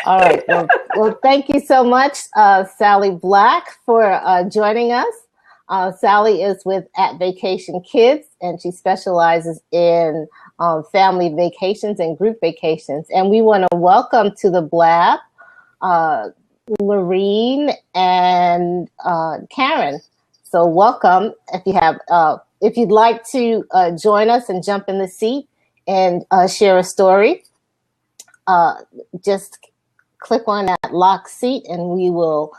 All right. Well, thank you so much, Sally Black, for joining us. Sally is with At Vacation Kids, and she specializes in family vacations and group vacations. And we want to welcome to the Blab Lorene and Karen. So welcome. If you'd like to join us and jump in the seat and share a story, just click on that lock seat and we will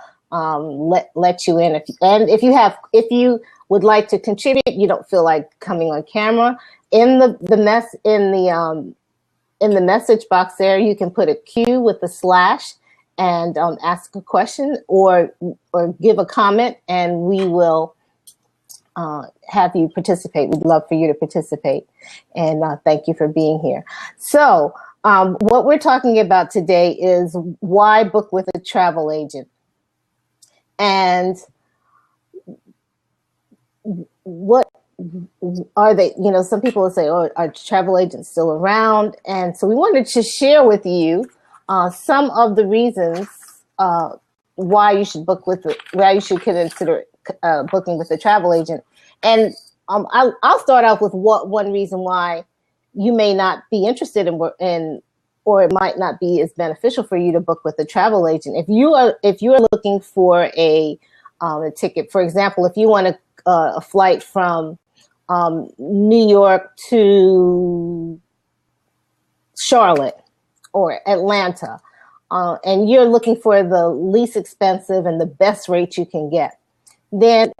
let you in. If you would like to contribute, you don't feel like coming on camera, in the message box there, you can put a Q with a slash and ask a question or give a comment, and we will have you participate. We'd love for you to participate, and thank you for being here. So what we're talking about today is why book with a travel agent. And what are they? Some people will say, "Oh, are travel agents still around?" And so we wanted to share with you some of the reasons why you should consider booking with a travel agent. And I'll start off with one reason why you may not be interested in, or it might not be as beneficial for you to book with a travel agent. If you are looking for a ticket, for example, if you want a flight from New York to Charlotte or Atlanta, and you're looking for the least expensive and the best rate you can get, then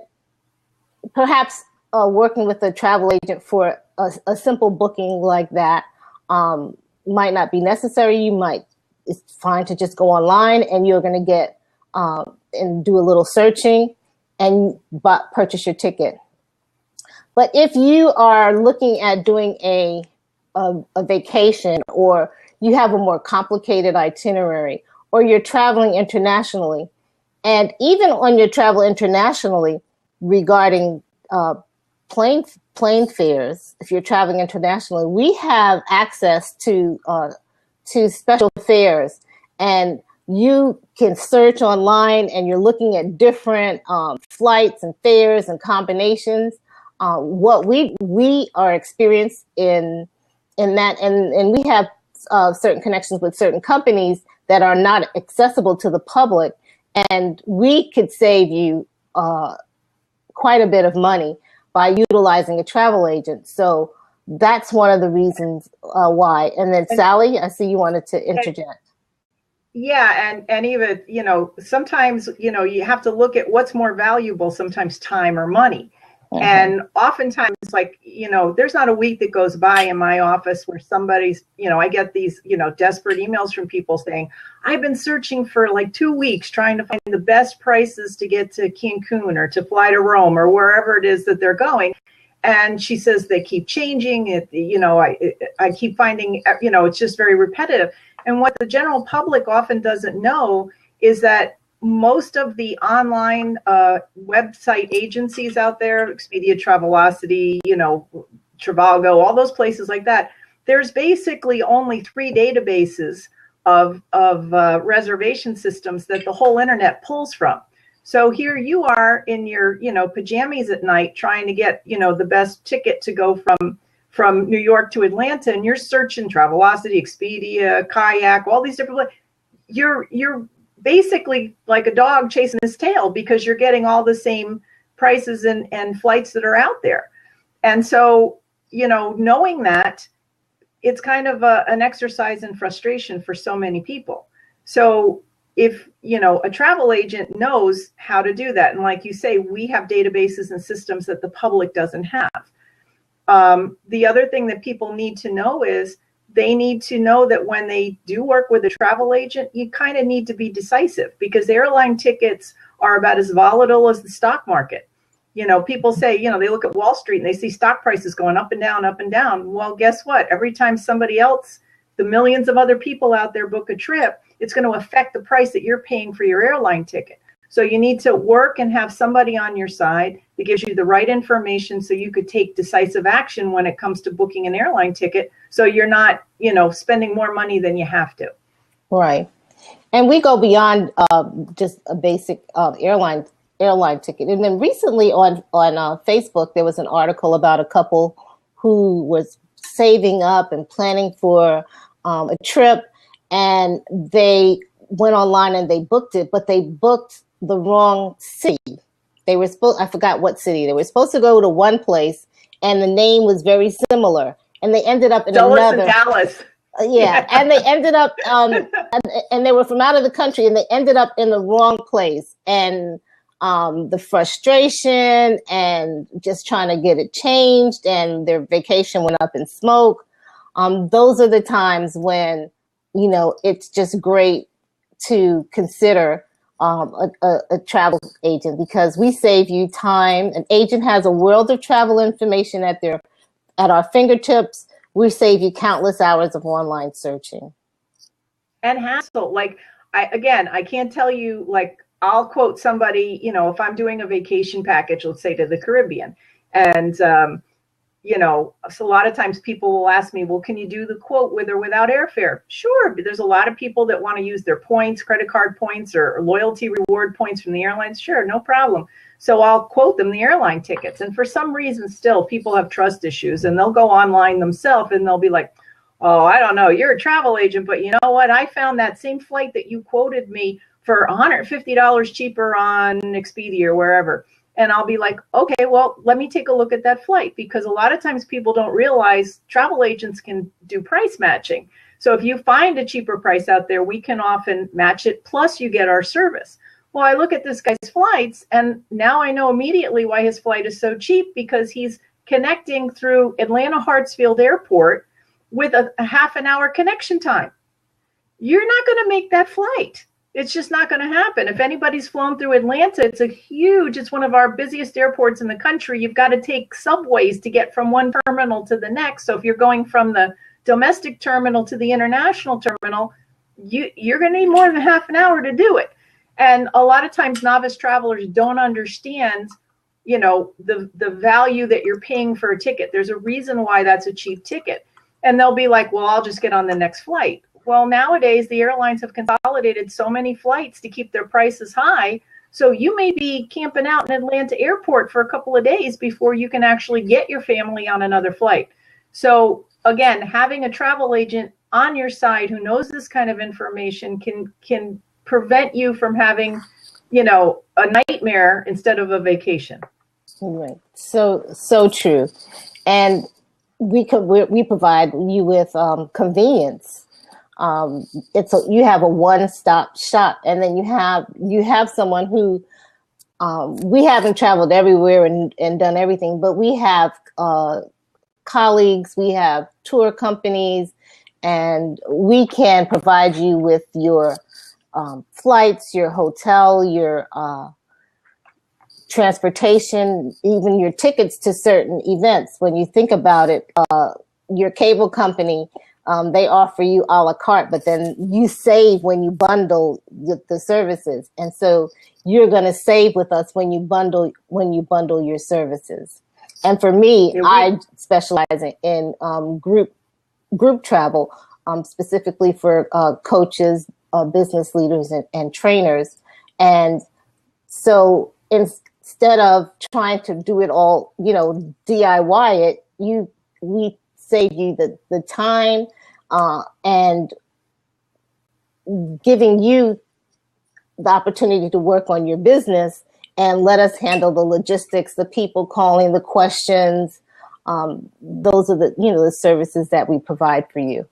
perhaps working with a travel agent for a simple booking like that might not be necessary. It's fine to just go online and you're going to get and do a little searching and purchase your ticket. But if you are looking at doing a vacation, or you have a more complicated itinerary, or you're traveling internationally, and even on your travel internationally regarding plane fares, if you're traveling internationally, we have access to special fares, and you can search online and you're looking at different flights and fares and combinations. What we are experienced in that, and we have certain connections with certain companies that are not accessible to the public, and we could save you quite a bit of money by utilizing a travel agent. So that's one of the reasons why. And then Sally, I see you wanted to interject. Yeah, and even, sometimes, you have to look at what's more valuable, sometimes time or money. Mm-hmm. And oftentimes, there's not a week that goes by in my office where somebody's, I get these, desperate emails from people saying, I've been searching for like 2 weeks trying to find the best prices to get to Cancun or to fly to Rome or wherever it is that they're going. And she says they keep changing it. I keep finding, it's just very repetitive. And what the general public often doesn't know is that most of the online website agencies out there, Expedia, Travelocity, Trivago, all those places like that, there's basically only 3 databases of reservation systems that the whole internet pulls from. So here you are in your, pajamas at night trying to get, the best ticket to go from New York to Atlanta, and you're searching Travelocity, Expedia, Kayak, all these different places. You're basically like a dog chasing his tail because you're getting all the same prices and flights that are out there. And so, knowing that, it's kind of an exercise in frustration for so many people. So if, a travel agent knows how to do that, and like you say, we have databases and systems that the public doesn't have. The other thing that people need to know is they need to know that when they do work with a travel agent, you kind of need to be decisive, because airline tickets are about as volatile as the stock market. People say, they look at Wall Street and they see stock prices going up and down, up and down. Well, guess what? Every time somebody else, the millions of other people out there book a trip, it's going to affect the price that you're paying for your airline ticket. So you need to work and have somebody on your side that gives you the right information so you could take decisive action when it comes to booking an airline ticket, so you're not, spending more money than you have to. Right. And we go beyond just a basic airline ticket. And then recently on Facebook, there was an article about a couple who was saving up and planning for a trip, and they went online and they booked it, but they booked the wrong city. They were I forgot what city. They were supposed to go to one place, and the name was very similar, and they ended up in Dulles another. And Dallas. Yeah, and they ended up, and they were from out of the country, and they ended up in the wrong place, and the frustration and just trying to get it changed, and their vacation went up in smoke. Those are the times when, it's just great to consider a travel agent, because we save you time. An agent has a world of travel information at our fingertips. We save you countless hours of online searching. And hassle. Like, I can't tell you, like, I'll quote somebody, if I'm doing a vacation package, let's say to the Caribbean. And, so a lot of times people will ask me, well, can you do the quote with or without airfare? Sure. But there's a lot of people that want to use their points, credit card points, or loyalty reward points from the airlines. Sure, no problem. So I'll quote them the airline tickets. And for some reason, still, people have trust issues, and they'll go online themselves and they'll be like, oh, I don't know, you're a travel agent, but you know what? I found that same flight that you quoted me for $150 cheaper on Expedia or wherever. And I'll be like, okay, well, let me take a look at that flight, because a lot of times people don't realize travel agents can do price matching. So if you find a cheaper price out there, we can often match it, plus you get our service. Well, I look at this guy's flights, and now I know immediately why his flight is so cheap, because he's connecting through Atlanta Hartsfield Airport with a half an hour connection time. You're not going to make that flight. It's just not going to happen. If anybody's flown through Atlanta, it's one of our busiest airports in the country. You've got to take subways to get from one terminal to the next. So if you're going from the domestic terminal to the international terminal, you're going to need more than half an hour to do it. And a lot of times novice travelers don't understand, the value that you're paying for a ticket. There's a reason why that's a cheap ticket. And they'll be like, well, I'll just get on the next flight. Well, nowadays, the airlines have consolidated so many flights to keep their prices high. So you may be camping out in Atlanta Airport for a couple of days before you can actually get your family on another flight. So again, having a travel agent on your side who knows this kind of information can prevent you from having, a nightmare instead of a vacation. Right. So true. And we provide you with convenience. You have a one-stop shop, and then you have someone who we haven't traveled everywhere and done everything, but we have colleagues, we have tour companies, and we can provide you with your flights, your hotel, your transportation, even your tickets to certain events. When you think about it, your cable company, they offer you a la carte, but then you save when you bundle the services. And so you're going to save with us when you bundle your services. And for me, I specialize in group travel, specifically for coaches, business leaders, and trainers. And so instead of trying to do it all, DIY it, we save you the time and giving you the opportunity to work on your business, and let us handle the logistics, the people calling, the questions. Those are the services that we provide for you.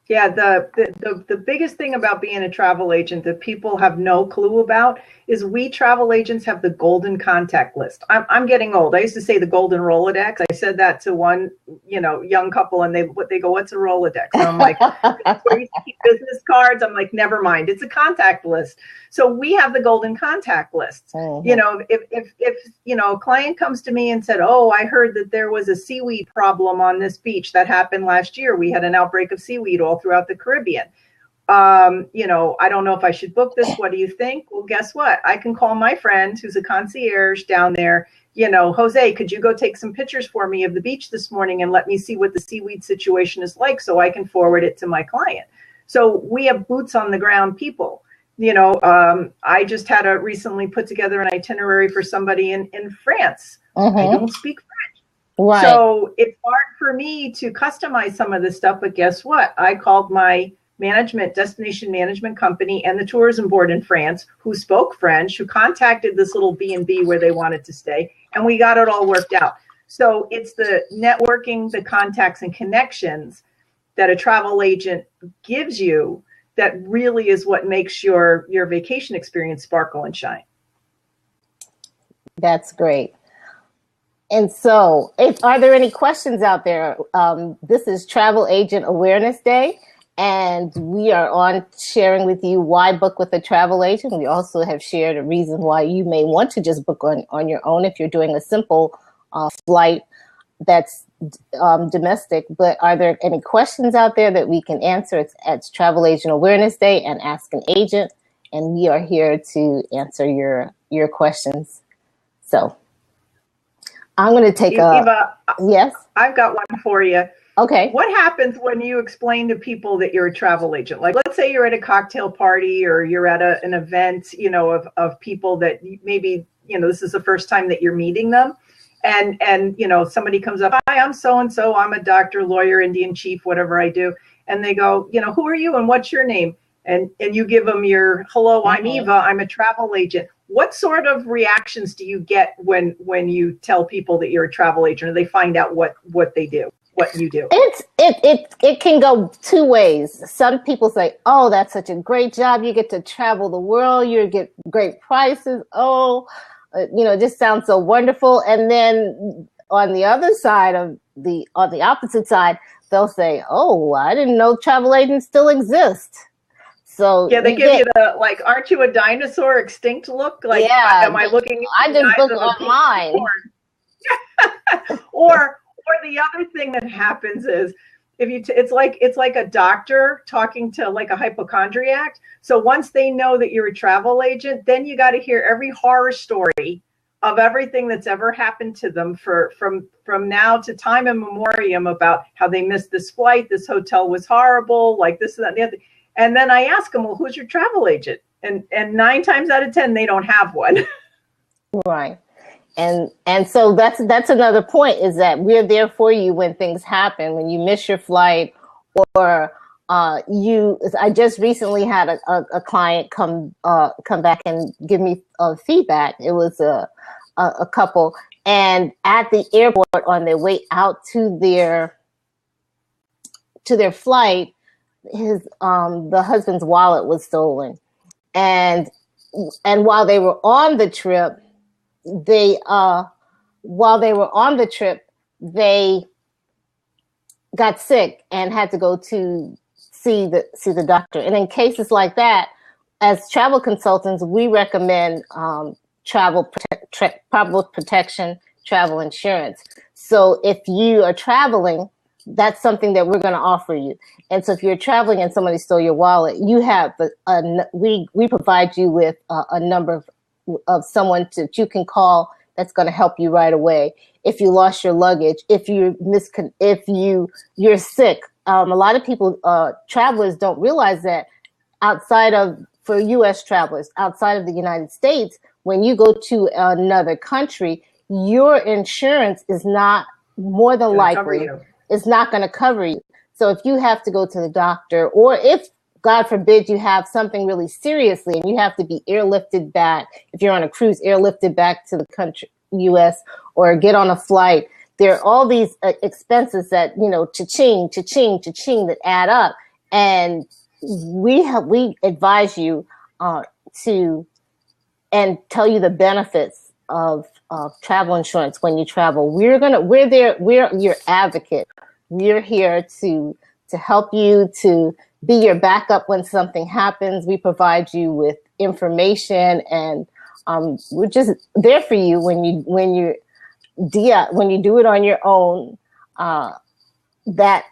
Yeah, the biggest thing about being a travel agent that people have no clue about is we travel agents have the golden contact list. I'm getting old. I used to say the golden Rolodex. I said that to one, young couple, and they go, "What's a Rolodex?" And I'm like, "Where you keep business cards." I'm like, "Never mind. It's a contact list." So we have the golden contact list. Mm-hmm. If a client comes to me and said, "Oh, I heard that there was a seaweed problem on this beach that happened last year. We had an outbreak of seaweed all throughout the Caribbean. I don't know if I should book this. What do you think?" Well, guess what? I can call my friend who's a concierge down there. "Jose, could you go take some pictures for me of the beach this morning and let me see what the seaweed situation is like so I can forward it to my client?" So we have boots on the ground people. I just had a recently put together an itinerary for somebody in France. I don't speak French. Right. So it's hard for me to customize some of this stuff, but guess what? I called my destination management company and the tourism board in France, who spoke French, who contacted this little B&B where they wanted to stay, and we got it all worked out. So it's the networking, the contacts and connections that a travel agent gives you that really is what makes your vacation experience sparkle and shine. That's great. And so, are there any questions out there? This is Travel Agent Awareness Day, and we are on sharing with you why book with a travel agent. We also have shared a reason why you may want to just book on your own if you're doing a simple flight that's domestic. But are there any questions out there that we can answer? It's Travel Agent Awareness Day and Ask an Agent, and we are here to answer your questions. So I'm going to take Eva, yes. I've got one for you. Okay. What happens when you explain to people that you're a travel agent? Like, let's say you're at a cocktail party or you're at an event, of people that maybe, this is the first time that you're meeting them. And somebody comes up, hi, I'm so-and-so, I'm a doctor, lawyer, Indian chief, whatever I do. And they go, who are you and what's your name? And you give them your, hello, I'm Eva, I'm a travel agent. What sort of reactions do you get when you tell people that you're a travel agent, or they find out what they do, what you do? It can go two ways. Some people say, oh, that's such a great job. You get to travel the world. You get great prices. Oh, it just sounds so wonderful. And then on the other side on the opposite side, they'll say, oh, I didn't know travel agents still exist. So yeah, they give you the, like, aren't you a dinosaur, extinct look? Like, yeah, am I looking? I just booked online. Or the other thing that happens is it's like a doctor talking to like a hypochondriac. So once they know that you're a travel agent, then you got to hear every horror story of everything that's ever happened to them from now to time immemorial about how they missed this flight, this hotel was horrible, like this and that and the other. And then I ask them, well, who's your travel agent? And 9 times out of 10, they don't have one. Right. And so that's another point, is that we're there for you when things happen, when you miss your flight, or I just recently had a client come back and give me feedback. It was a couple, and at the airport on their way out to their flight, the husband's wallet was stolen, and while they were on the trip, they got sick and had to go to see the doctor. And in cases like that, as travel consultants, we recommend travel protection, travel insurance. So if you are traveling, that's something that we're going to offer you. And so if you're traveling and somebody stole your wallet, you have we provide you with a number of someone that you can call that's going to help you right away. If you lost your luggage, if you're sick, a lot of people, travelers, don't realize that for U.S. travelers outside of the United States, when you go to another country, your insurance is not more than likely. It's not going to cover you. So if you have to go to the doctor, or if, God forbid, you have something really seriously and you have to be airlifted back, if you're on a cruise, airlifted back to the country, U.S., or get on a flight, there are all these expenses that, cha-ching, cha-ching, cha-ching, that add up. And we advise you to and tell you the benefits of travel insurance when you travel. We're your advocate. We're here to help you, to be your backup when something happens. We provide you with information, and we're just there for you when you do it on your own. That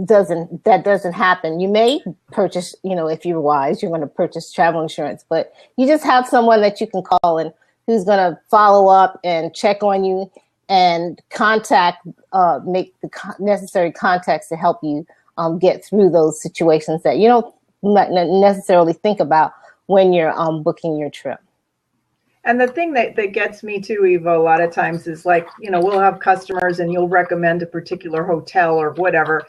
doesn't happen. You may purchase, if you're wise, you're going to purchase travel insurance, but you just have someone that you can call and who's going to follow up and check on you and make the necessary contacts to help you get through those situations that you don't necessarily think about when you're booking your trip. And the thing that gets me too, Eva, a lot of times is like, we'll have customers and you'll recommend a particular hotel or whatever.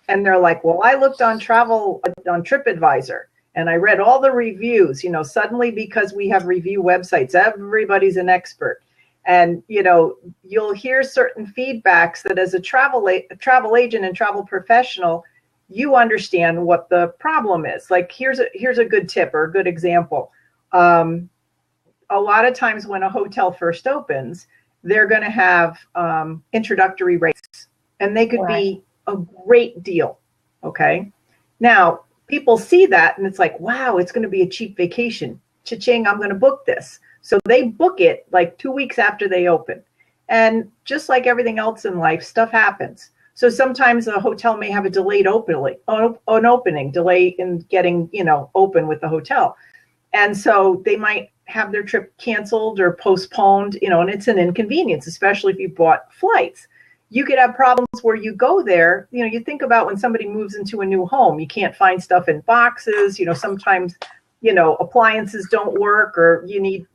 And they're like, well, I looked on TripAdvisor and I read all the reviews, suddenly because we have review websites, everybody's an expert. And, you'll hear certain feedbacks that as a travel agent and travel professional, you understand what the problem is. Like, here's a good tip or a good example. A lot of times when a hotel first opens, they're going to have introductory rates, and they could be a great deal. Okay. Now, people see that and it's like, wow, it's going to be a cheap vacation. Cha-ching, I'm going to book this. So they book it like 2 weeks after they open. And just like everything else in life, stuff happens. So sometimes a hotel may have a delayed opening, delay in getting, open with the hotel. And so they might have their trip canceled or postponed, and it's an inconvenience, especially if you bought flights. You could have problems where you go there, you think about when somebody moves into a new home, you can't find stuff in boxes, sometimes, appliances don't work, or you need,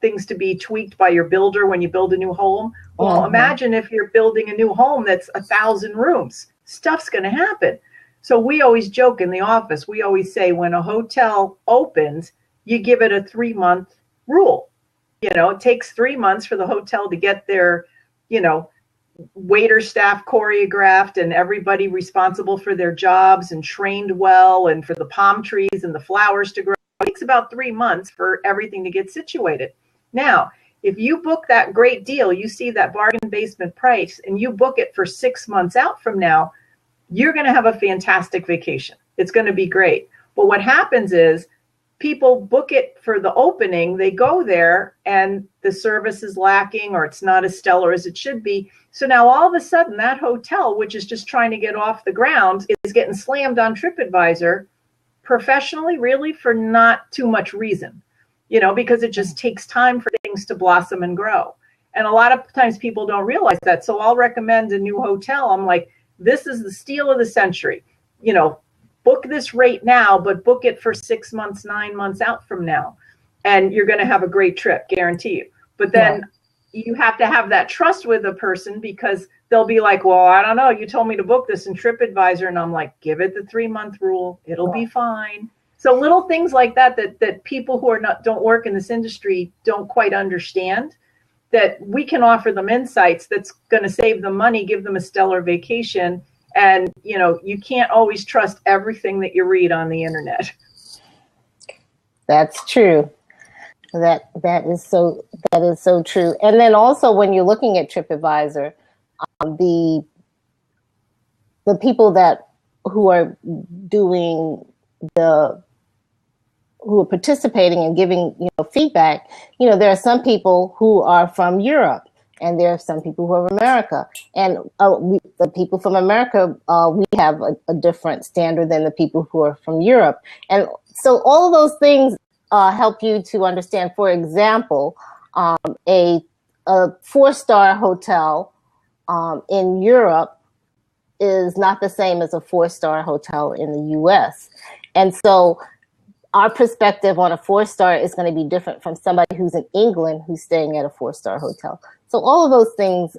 things to be tweaked by your builder when you build a new home. Well, imagine if you're building a new home that's 1,000 rooms, stuff's going to happen. So we always joke in the office, we always say when a hotel opens, you give it a 3-month rule. It takes 3 months for the hotel to get their, waiter staff choreographed and everybody responsible for their jobs and trained well, and for the palm trees and the flowers to grow. It takes about 3 months for everything to get situated. Now, if you book that great deal, you see that bargain basement price, and you book it for 6 months out from now, you're going to have a fantastic vacation. It's going to be great. But what happens is, people book it for the opening, they go there and the service is lacking, or it's not as stellar as it should be. So now all of a sudden that hotel, which is just trying to get off the ground, is getting slammed on TripAdvisor professionally, really for not too much reason, because it just takes time for things to blossom and grow. And a lot of times people don't realize that. So I'll recommend a new hotel. I'm like, this is the steal of the century, book this rate now, but book it for 6 months, 9 months out from now. And you're going to have a great trip, guarantee you. But then you have to have that trust with a person, because they'll be like, well, I don't know, you told me to book this in TripAdvisor. And I'm like, give it the 3-month rule. It'll be fine. So little things like that people who don't work in this industry don't quite understand, that we can offer them insights that's going to save them money, give them a stellar vacation. And, you can't always trust everything that you read on the internet. That's true. That is so true. And then also when you're looking at TripAdvisor, the people who are participating and giving feedback, there are some people who are from Europe. And there are some people who are from America. And the people from America, we have a different standard than the people who are from Europe. And so all of those things help you to understand. For example, a 4-star hotel in Europe is not the same as a 4-star hotel in the US. And so our perspective on a 4-star is going to be different from somebody who's in England who's staying at a 4-star hotel. So all of those things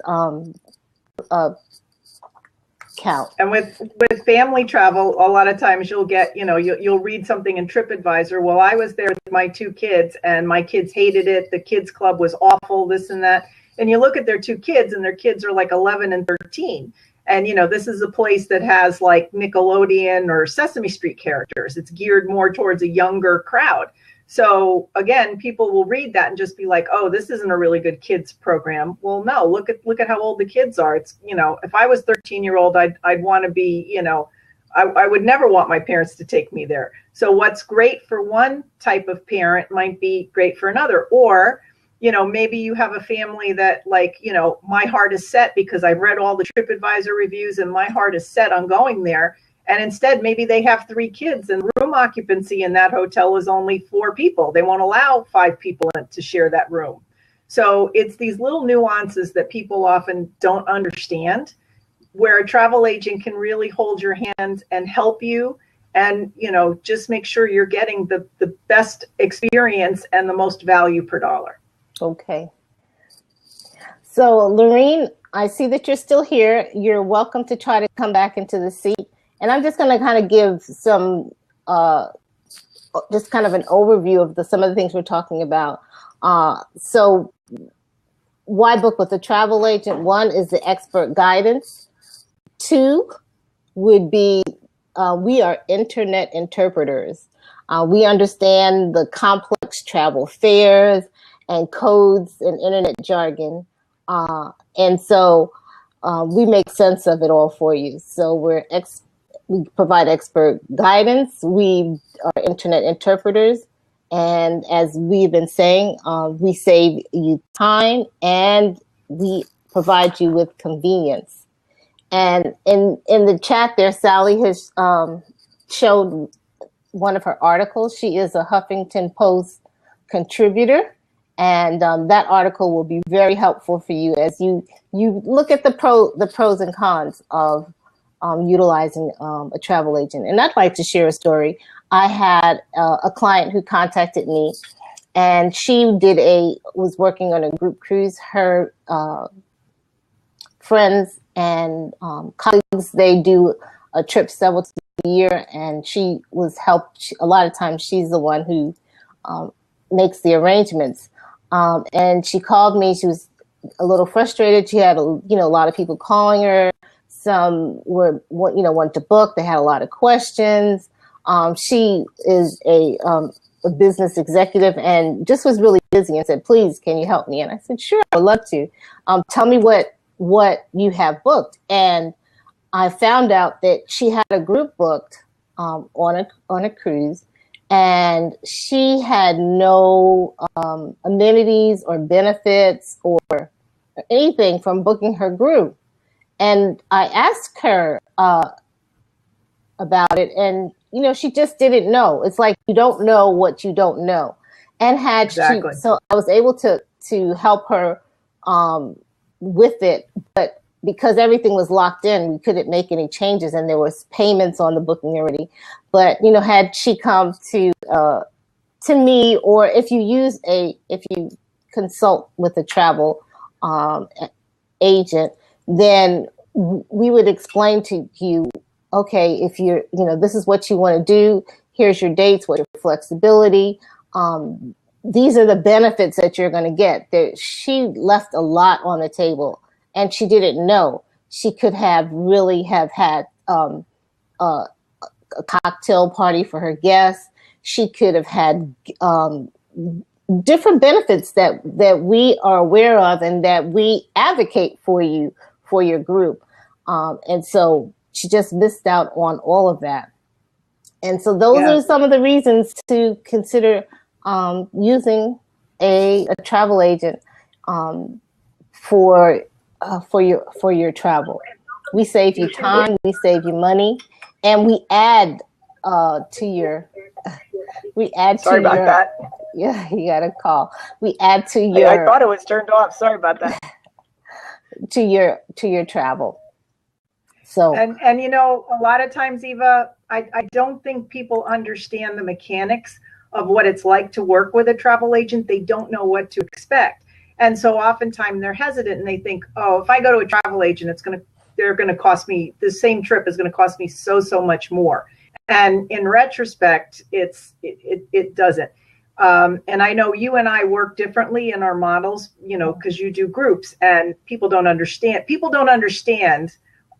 count. And with family travel, a lot of times you'll get, you'll read something in TripAdvisor. Well, I was there with my 2 kids and my kids hated it. The kids club was awful, this and that. And you look at their 2 kids and their kids are like 11 and 13. And, this is a place that has like Nickelodeon or Sesame Street characters. It's geared more towards a younger crowd. So again, people will read that and just be like, oh, this isn't a really good kids program. Well, no, look at how old the kids are. It's, if I was 13-year-old, I'd want to be, I would never want my parents to take me there. So what's great for one type of parent might be great for another. Or, maybe you have a family that my heart is set because I've read all the TripAdvisor reviews and my heart is set on going there. And instead, maybe they have 3 kids and room occupancy in that hotel is only 4 people. They won't allow 5 people to share that room. So it's these little nuances that people often don't understand. where a travel agent can really hold your hand and help you, and just make sure you're getting the best experience and the most value per dollar. Okay. So Lorene, I see that you're still here. You're welcome to try to come back into the seat. And I'm just going to kind of give some, just kind of an overview of some of the things we're talking about. So why book with a travel agent? One is the expert guidance. Two would be, we are internet interpreters. We understand the complex travel fairs and codes and internet jargon. And so we make sense of it all for you. So we provide expert guidance. We are internet interpreters. And as we've been saying, we save you time and we provide you with convenience. And in the chat there, Sally has showed one of her articles. She is a Huffington Post contributor. And that article will be very helpful for you as you look at the pros and cons of utilizing a travel agent. And I'd like to share a story. I had a client who contacted me, and she was working on a group cruise. Her friends and colleagues, they do a trip several times a year, and she was helped. A lot of times she's the one who makes the arrangements. And she called me. She was a little frustrated. She had a lot of people calling her. Some wanted to book. They had a lot of questions. She is a business executive and just was really busy and said, "Please, can you help me?" And I said, "Sure, I would love to. Tell me what you have booked." And I found out that she had a group booked on a cruise. And she had no amenities or benefits or anything from booking her group. And I asked her about it, and she just didn't know. It's like you don't know what you don't know. And Exactly. So I was able to help her with it, but because everything was locked in, we couldn't make any changes, and there was payments on the booking already. But had she come to me, or if you consult with a travel agent, then we would explain to you, okay, if you're, this is what you want to do. Here's your dates, what's your flexibility. These are the benefits that you're going to get. She left a lot on the table, and she didn't know. She could have had a cocktail party for her guests. She could have had different benefits that we are aware of and that we advocate for you, for your group. And so she just missed out on all of that. And so those are some of the reasons to consider using a travel agent for your travel. We save you time, we save you money, and we add to your. Sorry about that. Yeah, you got a call. We add to your. I thought it was turned off. Sorry about that. To your travel. So and a lot of times, Eva, I don't think people understand the mechanics of what it's like to work with a travel agent. They don't know what to expect. And so oftentimes they're hesitant and they think, oh, if I go to a travel agent, they're going to cost me, the same trip is going to cost me so much more. And in retrospect, it doesn't. And I know you and I work differently in our models, because you do groups and people don't understand.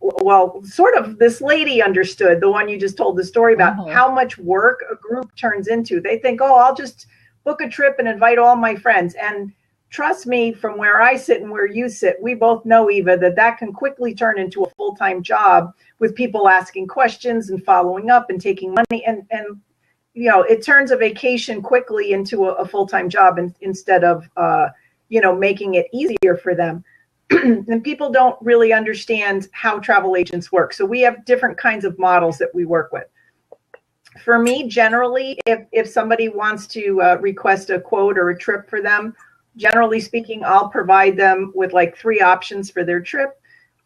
Well, sort of this lady understood, the one you just told the story about, how much work a group turns into. They think, oh, I'll just book a trip and invite all my friends. And trust me, from where I sit and where you sit, we both know, Eva, that can quickly turn into a full-time job with people asking questions and following up and taking money. And it turns a vacation quickly into a full-time job instead of, making it easier for them. And people don't really understand how travel agents work. So we have different kinds of models that we work with. For me, generally, if somebody wants to request a quote or a trip for them, generally speaking, I'll provide them with like 3 options for their trip.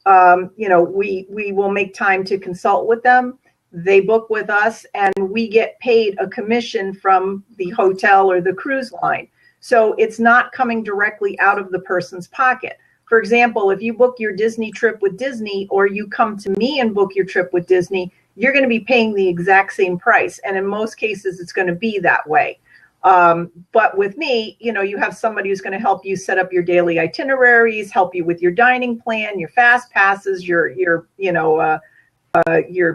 we will make time to consult with them. They book with us, and we get paid a commission from the hotel or the cruise line. So it's not coming directly out of the person's pocket. For example, if you book your Disney trip with Disney, or you come to me and book your trip with Disney, you're going to be paying the exact same price. And in most cases, it's going to be that way. But with me, you have somebody who's going to help you set up your daily itineraries, help you with your dining plan, your fast passes, your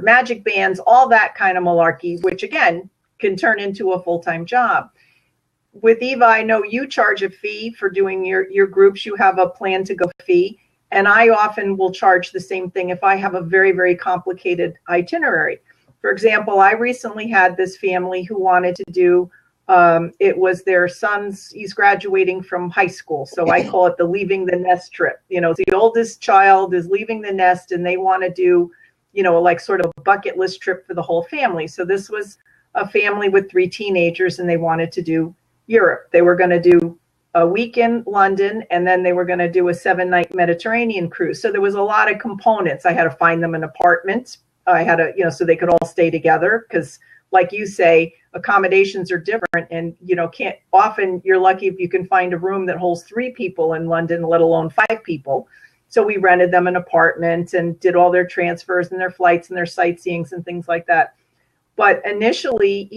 magic bands, all that kind of malarkey, which again can turn into a full-time job. With Eva, I know you charge a fee for doing your groups. You have a plan to go fee. And I often will charge the same thing if I have a very, very complicated itinerary. For example, I recently had this family who wanted to do, it was their son's, he's graduating from high school. So I call it the leaving the nest trip. The oldest child is leaving the nest, and they want to do, like sort of a bucket list trip for the whole family. So this was a family with 3 teenagers, and they wanted to do Europe. They were going to do a week in London, and then they were going to do a 7-night Mediterranean cruise. So there was a lot of components. I had to find them an apartment. I had to, so they could all stay together, because like you say, accommodations are different, and often you're lucky if you can find a room that holds 3 people in London, let alone 5 people. So we rented them an apartment and did all their transfers and their flights and their sightseeings and things like that. But initially,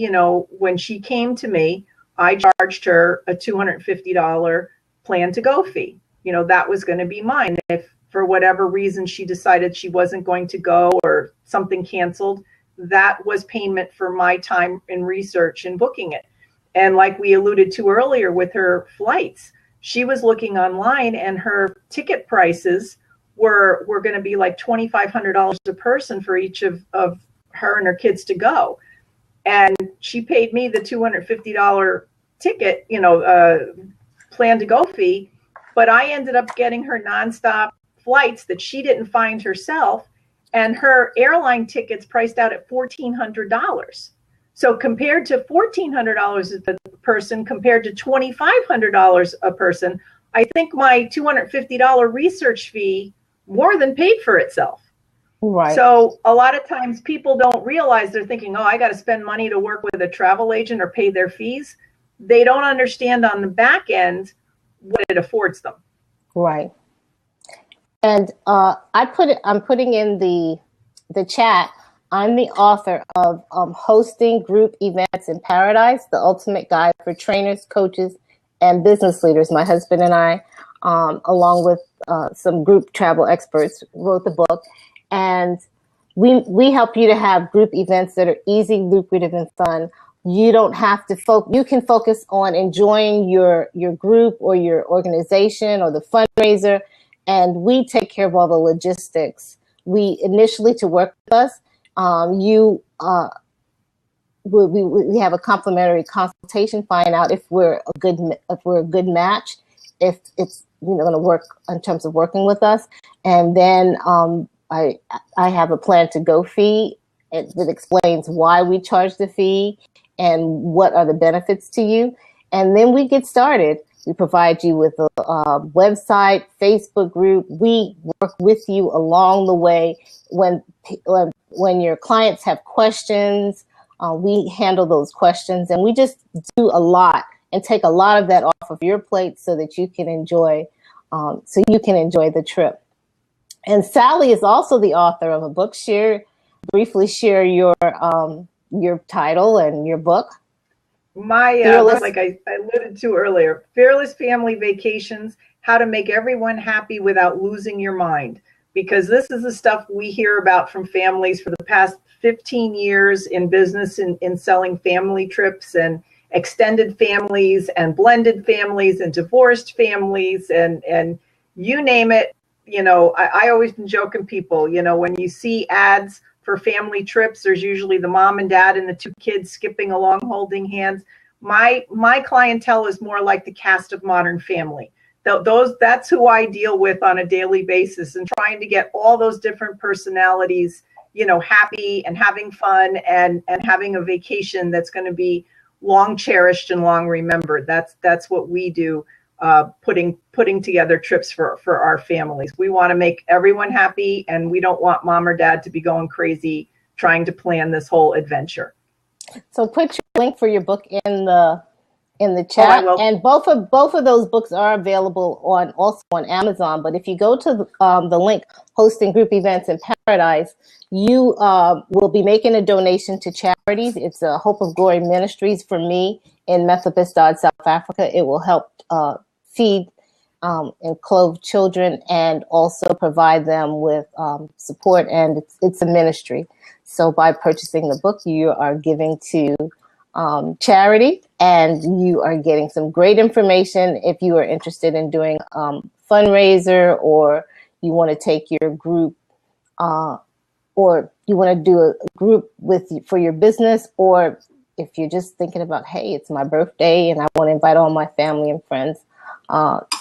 when she came to me, I charged her a $250 plan to go fee. That was going to be mine. If for whatever reason she decided she wasn't going to go, or something canceled, that was payment for my time in research and booking it. And like we alluded to earlier with her flights, she was looking online, and her ticket prices were going to be like $2,500 a person for each of her and her kids to go. And she paid me the $250 ticket, plan to go fee, but I ended up getting her nonstop flights that she didn't find herself, and her airline tickets priced out at $1,400. So compared to $1,400 a person, compared to $2,500 a person, I think my $250 research fee more than paid for itself. Right. So a lot of times people don't realize, they're thinking, I got to spend money to work with a travel agent or pay their fees. They don't understand on the back end what it affords them. Right. And I'm putting in the chat. I'm the author of Hosting Group Events in Paradise, the ultimate guide for trainers, coaches, and business leaders. My husband and I, along with some group travel experts, wrote the book. And we help you to have group events that are easy, lucrative, and fun. You don't have to you can focus on enjoying your group or your organization or the fundraiser, and we take care of all the logistics. We initially, to work with us, we have a complimentary consultation, find out if we're a good match, if it's going to work in terms of working with us, and then I have a plan to go fee that explains why we charge the fee and what are the benefits to you. And then we get started. We provide you with a website, Facebook group. We work with you along the way. When your clients have questions, we handle those questions, and we just do a lot and take a lot of that off of your plate so that you can enjoy the trip. And Sally is also the author of a book. Briefly share your title and your book. My, like I alluded to earlier, Fearless Family Vacations, How to Make Everyone Happy Without Losing Your Mind. Because this is the stuff we hear about from families for the past 15 years in business, in selling family trips and extended families and blended families and divorced families and you name it. I always been joking people, when you see ads for family trips, there's usually the mom and dad and the 2 kids skipping along, holding hands. My clientele is more like the cast of Modern Family. That's who I deal with on a daily basis, and trying to get all those different personalities, happy and having fun and having a vacation that's going to be long cherished and long remembered. That's what we do. putting together trips for our families. We want to make everyone happy, and we don't want mom or dad to be going crazy trying to plan this whole adventure. So put your link for your book in the chat, and both of those books are available also on Amazon. But if you go to the link, hosting group events in Paradise, you will be making a donation to charities. It's a Hope of Glory Ministries for me in Methodistad, South Africa. It will help feed and clothe children, and also provide them with support. And it's a ministry. So by purchasing the book, you are giving to charity, and you are getting some great information. If you are interested in doing fundraiser, or you want to take your group, or you want to do a group for your business, or if you're just thinking about, hey, it's my birthday and I want to invite all my family and friends.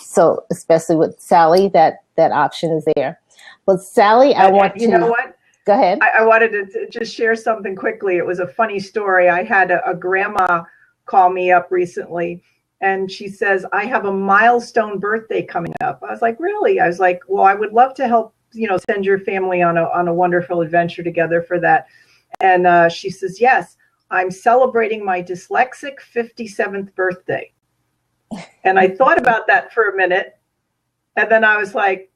So especially with Sally, that option is there. But Sally, I want to... You know what? Go ahead. I wanted to just share something quickly. It was a funny story. I had a grandma call me up recently, and she says, I have a milestone birthday coming up. I was like, really? I was like, well, I would love to help, send your family on a wonderful adventure together for that. And she says, yes, I'm celebrating my dyslexic 57th birthday. And I thought about that for a minute. And then I was like,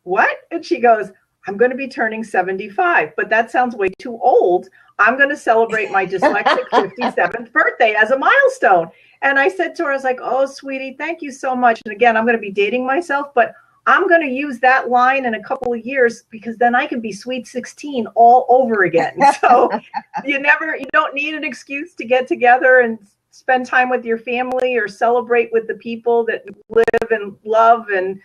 what? And she goes, I'm going to be turning 75, but that sounds way too old. I'm going to celebrate my dyslexic 57th birthday as a milestone. And I said to her, I was like, oh, sweetie, thank you so much. And again, I'm going to be dating myself, but I'm going to use that line in a couple of years, because then I can be sweet 16 all over again. So you don't need an excuse to get together and spend time with your family, or celebrate with the people that live and love, and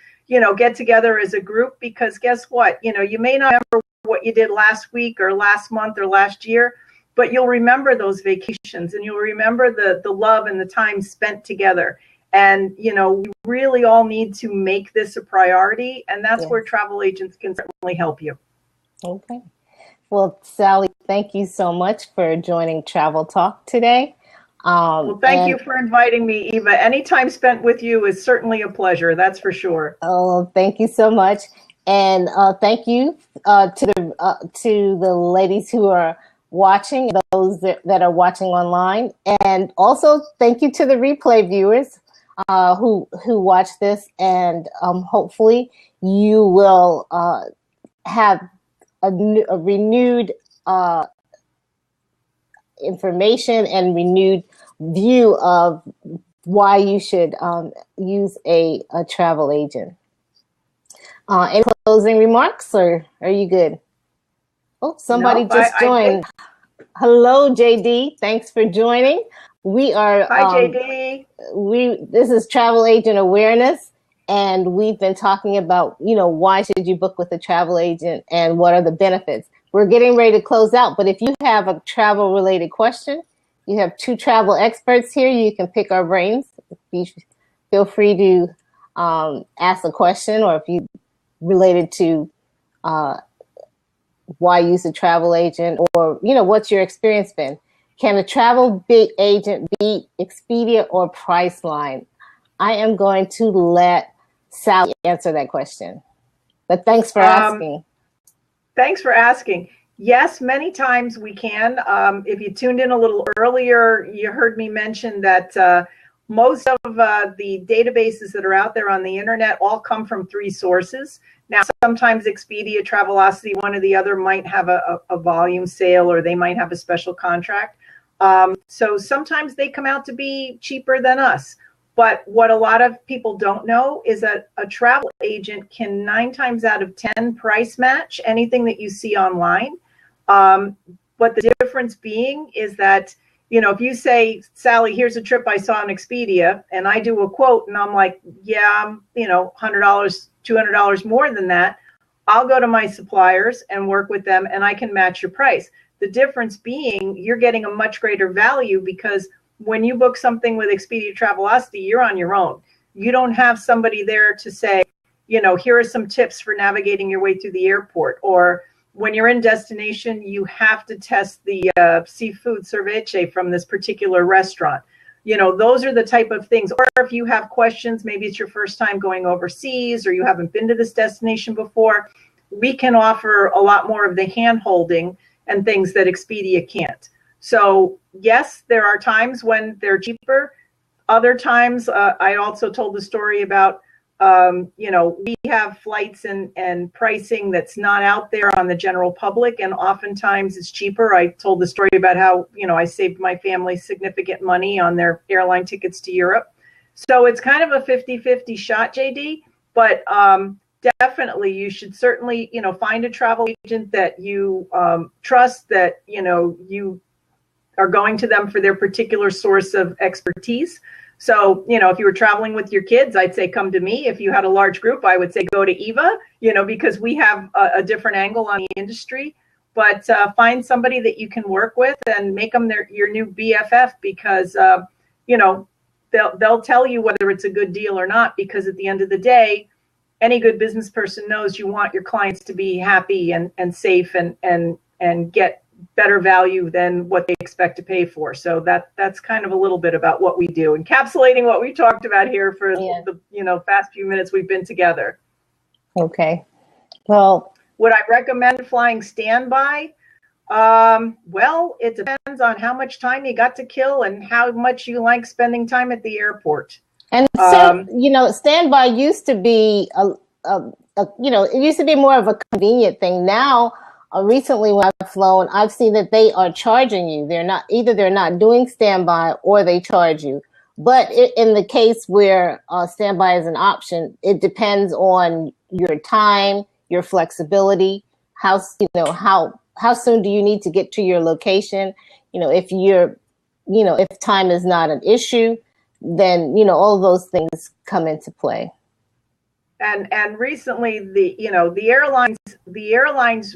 get together as a group, because guess what? You may not remember what you did last week or last month or last year, but you'll remember those vacations, and you'll remember the love and the time spent together. And, we really all need to make this a priority. And that's where travel agents can certainly help you. Okay. Well, Sally, thank you so much for joining Travel Talk today. Well, thank you for inviting me, Eva. Any time spent with you is certainly a pleasure. That's for sure. Oh, thank you so much. And thank you to the ladies who are watching, those that are watching online. And also thank you to the replay viewers who watch this. And hopefully you will have a renewed information and renewed view of why you should use a travel agent. Any closing remarks, or are you good? Oh, somebody just joined. Hello, JD. Thanks for joining. We are. Hi, JD. This is Travel Agent Awareness, and we've been talking about, why should you book with a travel agent and what are the benefits. We're getting ready to close out, but if you have a travel related question, you have two travel experts here. You can pick our brains. Feel free to ask a question, or if you related to why use a travel agent, or, what's your experience been? Can a travel agent beat Expedia or Priceline? I am going to let Sally answer that question, but thanks for asking. Thanks for asking. Yes, many times we can. If you tuned in a little earlier, you heard me mention that most of the databases that are out there on the internet all come from 3 sources. Now, sometimes Expedia, Travelocity, one or the other might have a volume sale, or they might have a special contract. So sometimes they come out to be cheaper than us. But what a lot of people don't know is that a travel agent can 9 times out of 10 price match anything that you see online. But the difference being is that, if you say, Sally, here's a trip I saw on Expedia, and I do a quote and I'm like, yeah, I'm, $100, $200 more than that, I'll go to my suppliers and work with them, and I can match your price. The difference being you're getting a much greater value, because when you book something with Expedia Travelocity, you're on your own. You don't have somebody there to say, here are some tips for navigating your way through the airport. Or when you're in destination, you have to test the seafood ceviche from this particular restaurant. Those are the type of things. Or if you have questions, maybe it's your first time going overseas or you haven't been to this destination before, we can offer a lot more of the hand holding and things that Expedia can't. So yes, there are times when they're cheaper. Other times, I also told the story about, we have flights and pricing that's not out there on the general public, and oftentimes it's cheaper. I told the story about how, I saved my family significant money on their airline tickets to Europe. So it's kind of a 50-50 shot, JD, but definitely you should certainly, find a travel agent that you trust, that, you are going to them for their particular source of expertise. So, if you were traveling with your kids, I'd say come to me. If you had a large group, I would say go to Eva, because we have a different angle on the industry. But find somebody that you can work with and make them your new BFF, because, they'll tell you whether it's a good deal or not, because at the end of the day, any good business person knows you want your clients to be happy and safe and get better value than what they expect to pay for. So that's kind of a little bit about what we do, encapsulating what we talked about here for the past few minutes we've been together. Okay. Well, would I recommend flying standby? Well, it depends on how much time you got to kill and how much you like spending time at the airport. And standby used to be it used to be more of a convenient thing. Now, recently when I've flown, I've seen that they are charging you. They're not doing standby, or they charge you. But in the case where standby is an option, it depends on your time, your flexibility, how soon do you need to get to your location. If time is not an issue, then all those things come into play. And recently, the airlines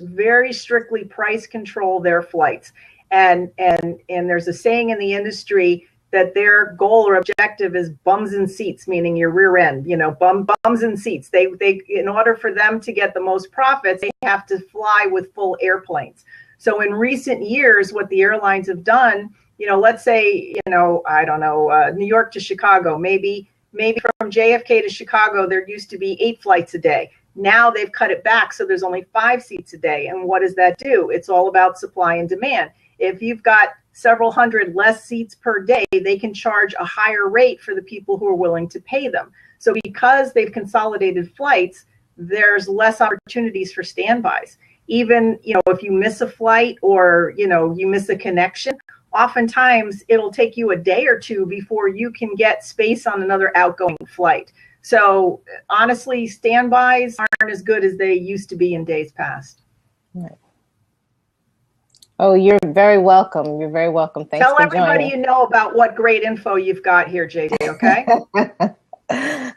very strictly price control their flights, and there's a saying in the industry that their goal or objective is bums in seats, meaning your rear end. Bums in seats. They in order for them to get the most profits, they have to fly with full airplanes. So in recent years, what the airlines have done, let's say New York to Chicago, maybe from JFK to Chicago, there used to be 8 flights a day. Now they've cut it back, so there's only 5 seats a day. And what does that do? It's all about supply and demand. If you've got several hundred less seats per day, they can charge a higher rate for the people who are willing to pay them. So because they've consolidated flights, there's less opportunities for standbys. Even, if you miss a flight or, you miss a connection, oftentimes it'll take you a day or two before you can get space on another outgoing flight. So honestly, standbys aren't as good as they used to be in days past. Right. Oh, you're very welcome. You're very welcome. Thanks Tell for everybody joining. you know about what great info you've got here, JD, okay?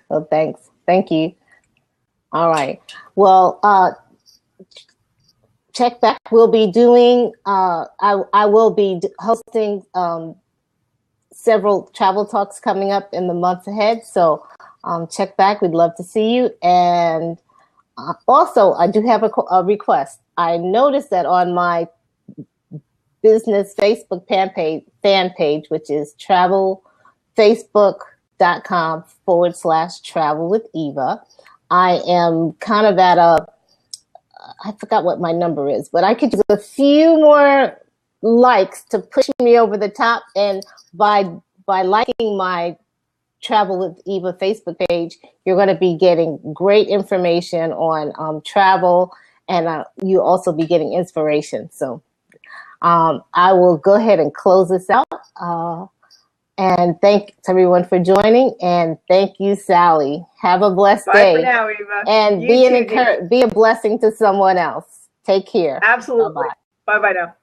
Well, thanks. Thank you. All right. Well, check back. We'll be doing, I will be hosting several travel talks coming up in the months ahead. So check back. We'd love to see you. And also, I do have a request. I noticed that on my business Facebook fan page, which is travelfacebook.com/travel with Eva. I am kind of at I forgot what my number is, but I could use a few more likes to push me over the top. And by liking my Travel with Eva Facebook page, you're going to be getting great information on travel, and you also be getting inspiration. So I will go ahead and close this out. And thanks everyone for joining. And thank you, Sally. Have a blessed day. Bye for now, Eva. And be a blessing to someone else. Take care. Absolutely. Bye-bye now.